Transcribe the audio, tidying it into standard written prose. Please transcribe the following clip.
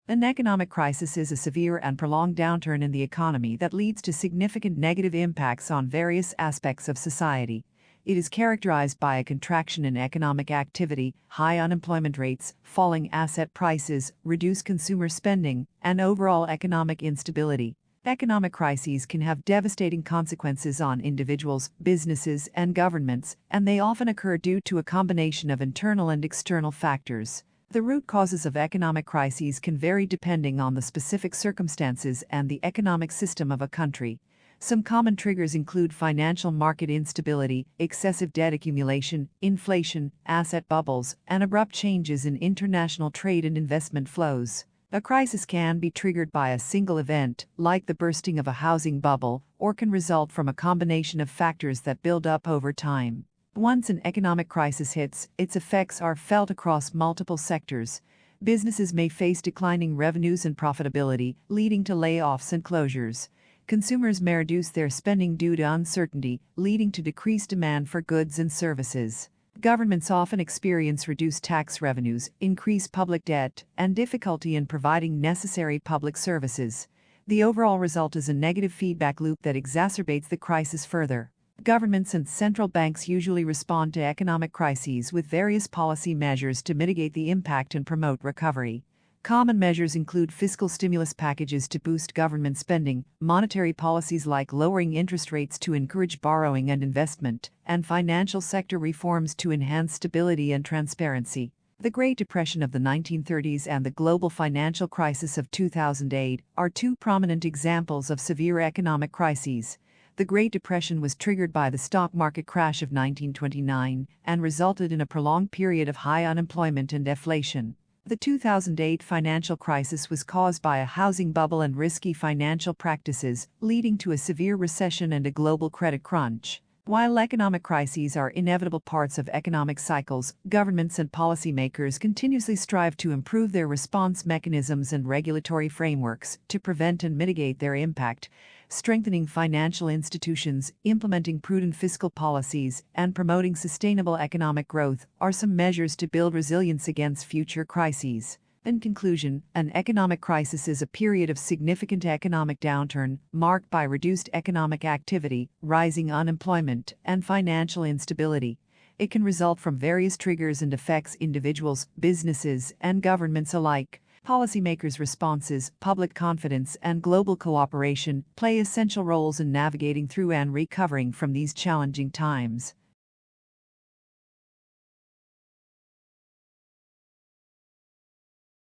An economic crisis is a severe and prolonged downturn in the economy that leads to significant negative impacts on various aspects of society. It is characterized by a contraction in economic activity, high unemployment rates, falling asset prices, reduced consumer spending, and overall economic instability. Economic crises can have devastating consequences on individuals, businesses, and governments, and they often occur due to a combination of internal and external factors. The root causes of economic crises can vary depending on the specific circumstances and the economic system of a country. Some common triggers include financial market instability, excessive debt accumulation, inflation, asset bubbles, and abrupt changes in international trade and investment flows. A crisis can be triggered by a single event, like the bursting of a housing bubble, or can result from a combination of factors that build up over time. Once an economic crisis hits, its effects are felt across multiple sectors. Businesses may face declining revenues and profitability, leading to layoffs and closures. Consumers may reduce their spending due to uncertainty, leading to decreased demand for goods and services. Governments often experience reduced tax revenues, increased public debt, and difficulty in providing necessary public services. The overall result is a negative feedback loop that exacerbates the crisis further. Governments and central banks usually respond to economic crises with various policy measures to mitigate the impact and promote recovery. Common measures include fiscal stimulus packages to boost government spending, monetary policies like lowering interest rates to encourage borrowing and investment, and financial sector reforms to enhance stability and transparency. The Great Depression of the 1930s and the global financial crisis of 2008 are two prominent examples of severe economic crises. The Great Depression was triggered by the stock market crash of 1929 and resulted in a prolonged period of high unemployment and deflation. The 2008 financial crisis was caused by a housing bubble and risky financial practices, leading to a severe recession and a global credit crunch. While economic crises are inevitable parts of economic cycles, governments and policymakers continuously strive to improve their response mechanisms and regulatory frameworks to prevent and mitigate their impact. Strengthening financial institutions, implementing prudent fiscal policies, and promoting sustainable economic growth are some measures to build resilience against future crises. In conclusion, an economic crisis is a period of significant economic downturn marked by reduced economic activity, rising unemployment, and financial instability. It can result from various triggers and affects individuals, businesses, and governments alike. Policymakers' responses, public confidence, and global cooperation play essential roles in navigating through and recovering from these challenging times.